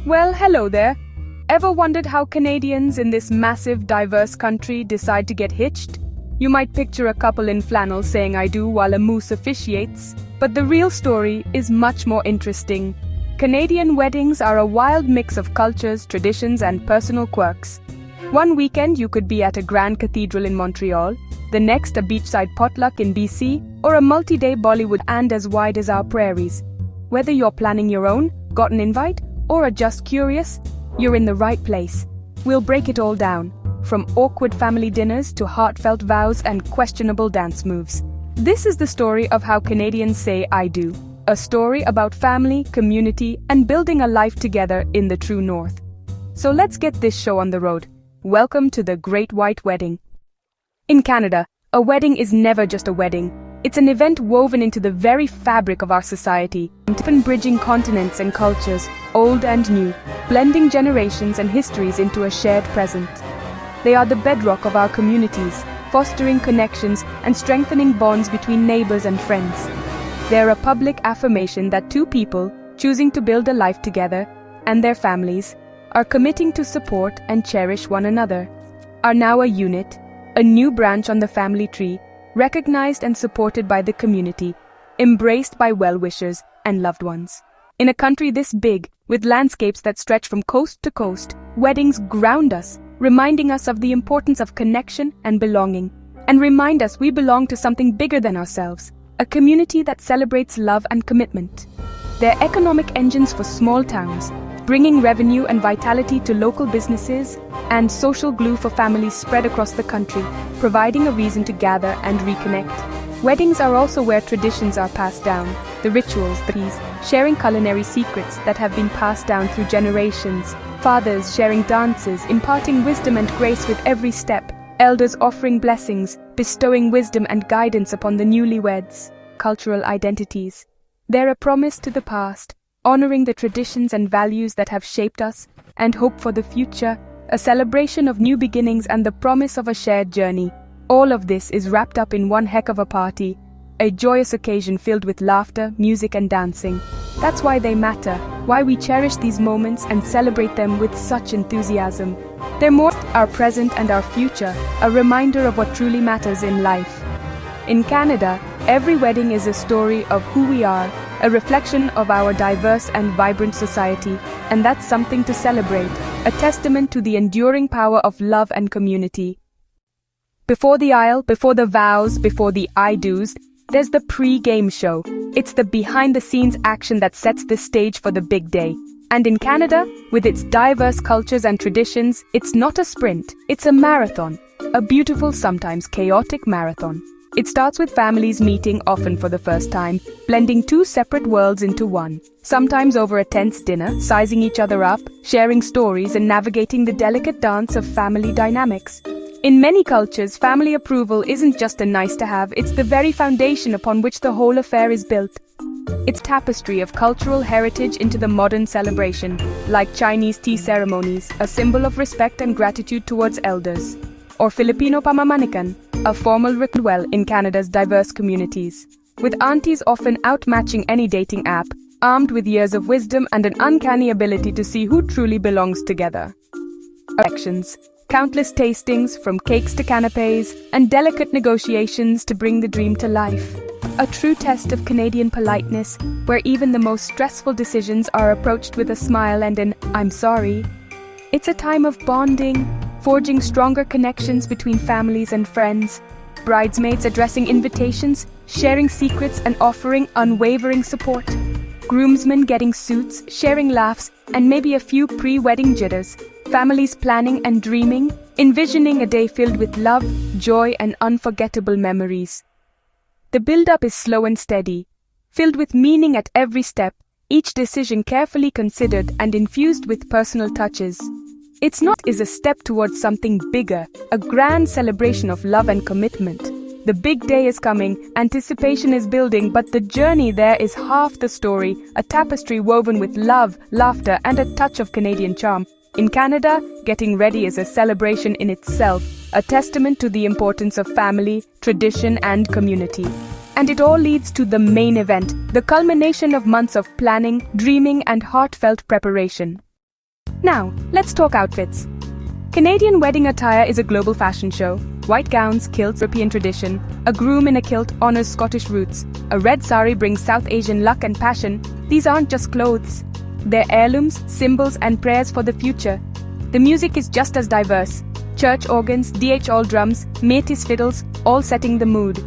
Well, hello there. Ever wondered how Canadians in this massive, diverse country decide to get hitched? You might picture a couple in flannels saying I do while a moose officiates, but the real story is much more interesting. Canadian weddings are a wild mix of cultures, traditions, and personal quirks. One weekend you could be at a grand cathedral in Montreal, the next a beachside potluck in BC, or a multi-day Bollywood and as wide as our prairies. Whether you're planning your own, got an invite, or are just curious, you're in the right place. We'll break it all down, from awkward family dinners to heartfelt vows and questionable dance moves. This is the story of how Canadians say I do. A story about family, community, and building a life together in the true North. So let's get this show on the road. Welcome to the Great White Wedding. In Canada, a wedding is never just a wedding. It's an event woven into the very fabric of our society, often bridging continents and cultures, old and new, blending generations and histories into a shared present. They are the bedrock of our communities, fostering connections and strengthening bonds between neighbors and friends. They're a public affirmation that two people, choosing to build a life together, and their families, are committing to support and cherish one another, are now a unit, a new branch on the family tree, recognized and supported by the community, embraced by well-wishers and loved ones. In a country this big, with landscapes that stretch from coast to coast, weddings ground us, reminding us of the importance of connection and belonging, and remind us we belong to something bigger than ourselves, a community that celebrates love and commitment. They're economic engines for small towns, bringing revenue and vitality to local businesses, and social glue for families spread across the country, providing a reason to gather and reconnect. Weddings are also where traditions are passed down, the rituals, sharing culinary secrets that have been passed down through generations, fathers sharing dances, imparting wisdom and grace with every step, elders offering blessings, bestowing wisdom and guidance upon the newlyweds. Cultural identities. They're a promise to the past, honoring the traditions and values that have shaped us, and hope for the future, a celebration of new beginnings and the promise of a shared journey. All of this is wrapped up in one heck of a party, a joyous occasion filled with laughter, music and dancing. That's why they matter, why we cherish these moments and celebrate them with such enthusiasm. They're more our present and our future, a reminder of what truly matters in life. In Canada, every wedding is a story of who we are, a reflection of our diverse and vibrant society, and that's something to celebrate, a testament to the enduring power of love and community. Before the aisle, before the vows, before the I do's, there's the pre-game show. It's the behind-the-scenes action that sets the stage for the big day. And in Canada, with its diverse cultures and traditions, it's not a sprint, it's a marathon. A beautiful, sometimes chaotic marathon. It starts with families meeting often for the first time, blending two separate worlds into one, sometimes over a tense dinner, sizing each other up, sharing stories and navigating the delicate dance of family dynamics. In many cultures, family approval isn't just a nice-to-have, it's the very foundation upon which the whole affair is built. It's tapestry of cultural heritage into the modern celebration, like Chinese tea ceremonies, a symbol of respect and gratitude towards elders, or Filipino pamamanikan, a formal ritual in Canada's diverse communities, with aunties often outmatching any dating app, armed with years of wisdom and an uncanny ability to see who truly belongs together. Elections, countless tastings from cakes to canapes, and delicate negotiations to bring the dream to life. A true test of Canadian politeness, where even the most stressful decisions are approached with a smile and an "I'm sorry." It's a time of bonding, forging stronger connections between families and friends, bridesmaids addressing invitations, sharing secrets and offering unwavering support, groomsmen getting suits, sharing laughs, and maybe a few pre-wedding jitters, families planning and dreaming, envisioning a day filled with love, joy, and unforgettable memories. The build-up is slow and steady, filled with meaning at every step, each decision carefully considered and infused with personal touches. It's not a step towards something bigger, a grand celebration of love and commitment. The big day is coming, anticipation is building, but the journey there is half the story, a tapestry woven with love, laughter, and a touch of Canadian charm. In Canada, getting ready is a celebration in itself, a testament to the importance of family, tradition, and community. And it all leads to the main event, the culmination of months of planning, dreaming, and heartfelt preparation. Now, let's talk outfits. Canadian wedding attire is a global fashion show. White gowns, kilts, European tradition. A groom in a kilt honors Scottish roots. A red sari brings South Asian luck and passion. These aren't just clothes. They're heirlooms, symbols, and prayers for the future. The music is just as diverse. Church organs, DHL drums, Métis fiddles, all setting the mood.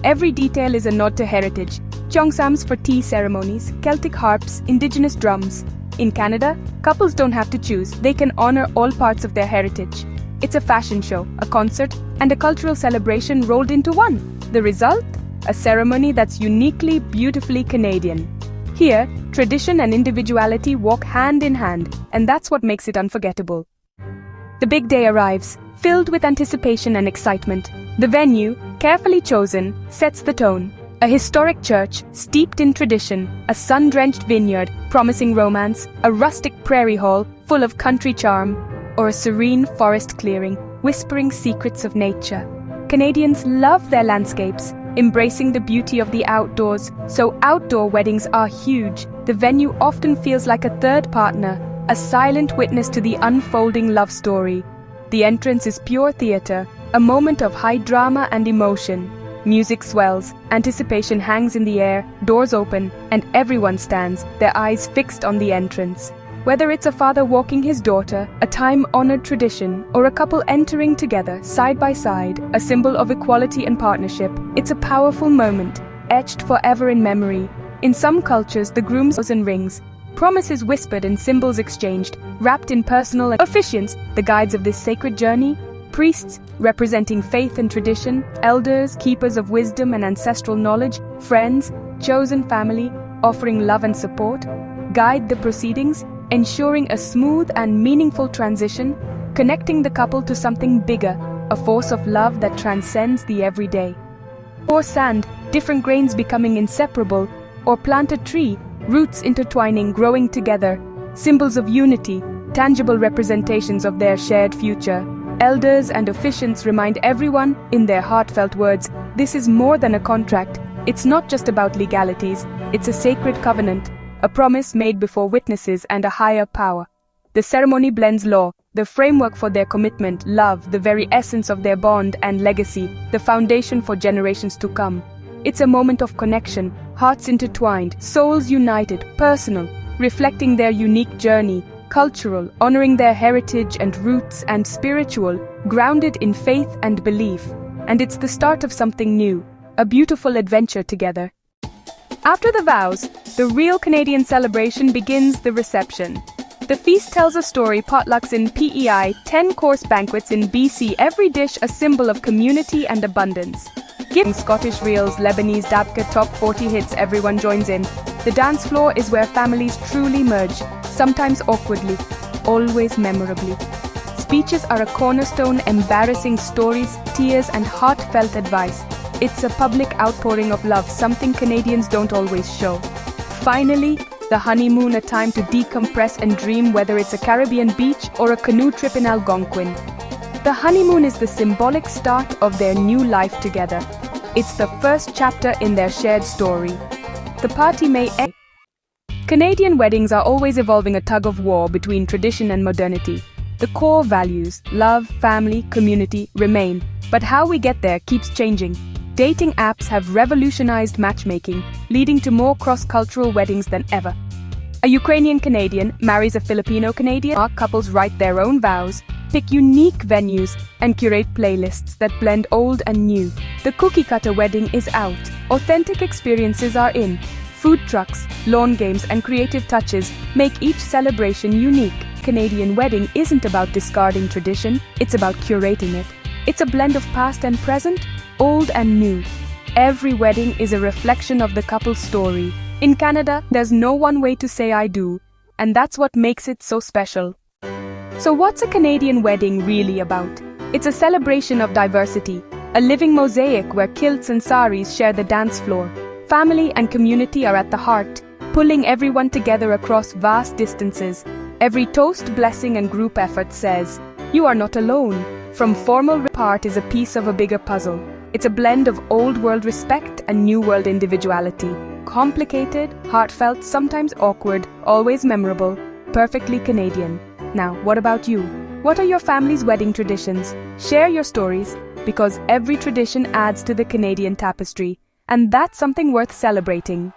Every detail is a nod to heritage. Cheongsams for tea ceremonies, Celtic harps, Indigenous drums. In Canada, couples don't have to choose. They can honor all parts of their heritage. It's a fashion show, a concert, and a cultural celebration rolled into one. The result? A ceremony that's uniquely, beautifully Canadian. Here, tradition and individuality walk hand in hand, and that's what makes it unforgettable. The big day arrives, filled with anticipation and excitement. The venue, carefully chosen, sets the tone. A historic church, steeped in tradition, a sun-drenched vineyard, promising romance, a rustic prairie hall, full of country charm, or a serene forest clearing, whispering secrets of nature. Canadians love their landscapes, embracing the beauty of the outdoors, so outdoor weddings are huge. The venue often feels like a third partner, a silent witness to the unfolding love story. The entrance is pure theater, a moment of high drama and emotion. Music swells, anticipation hangs in the air, doors open, and everyone stands, their eyes fixed on the entrance. Whether it's a father walking his daughter, a time-honored tradition, or a couple entering together, side by side, a symbol of equality and partnership, it's a powerful moment, etched forever in memory. In some cultures, the groom's vows and rings, promises whispered and symbols exchanged, wrapped in personal officiants, the guides of this sacred journey. Priests, representing faith and tradition, elders, keepers of wisdom and ancestral knowledge, friends, chosen family, offering love and support, guide the proceedings, ensuring a smooth and meaningful transition, connecting the couple to something bigger, a force of love that transcends the everyday. Pour sand, different grains becoming inseparable, or plant a tree, roots intertwining, growing together, symbols of unity, tangible representations of their shared future. Elders and officiants remind everyone, in their heartfelt words, this is more than a contract. It's not just about legalities, it's a sacred covenant, a promise made before witnesses and a higher power. The ceremony blends law, the framework for their commitment, love, the very essence of their bond and legacy, the foundation for generations to come. It's a moment of connection, hearts intertwined, souls united, personal, reflecting their unique journey, cultural, honoring their heritage and roots, and spiritual, grounded in faith and belief. And it's the start of something new, a beautiful adventure together. After the vows, the real Canadian celebration begins, the reception. The feast tells a story, potlucks in PEI, 10-course banquets in BC, every dish a symbol of community and abundance. Giving Scottish reels, Lebanese dabka, top 40 hits, everyone joins in. The dance floor is where families truly merge, sometimes awkwardly, always memorably. Speeches are a cornerstone, embarrassing stories, tears, and heartfelt advice. It's a public outpouring of love, something Canadians don't always show. Finally, the honeymoon, a time to decompress and dream, whether it's a Caribbean beach or a canoe trip in Algonquin. The honeymoon is the symbolic start of their new life together. It's the first chapter in their shared story. The party may end. Canadian weddings are always evolving, a tug-of-war between tradition and modernity. The core values, love, family, community, remain, but how we get there keeps changing. Dating apps have revolutionized matchmaking, leading to more cross-cultural weddings than ever. A Ukrainian Canadian marries a Filipino Canadian. Our couples write their own vows, pick unique venues, and curate playlists that blend old and new. The cookie-cutter wedding is out. Authentic experiences are in. Food trucks, lawn games, and creative touches make each celebration unique. Canadian wedding isn't about discarding tradition, it's about curating it. It's a blend of past and present, old and new. Every wedding is a reflection of the couple's story. In Canada, there's no one way to say I do, and that's what makes it so special. So what's a Canadian wedding really about? It's a celebration of diversity, a living mosaic where kilts and saris share the dance floor. Family and community are at the heart, pulling everyone together across vast distances. Every toast, blessing, and group effort says, you are not alone. From formal part is a piece of a bigger puzzle. It's a blend of old-world respect and new-world individuality. Complicated, heartfelt, sometimes awkward, always memorable, perfectly Canadian. Now, what about you? What are your family's wedding traditions? Share your stories, because every tradition adds to the Canadian tapestry, and that's something worth celebrating.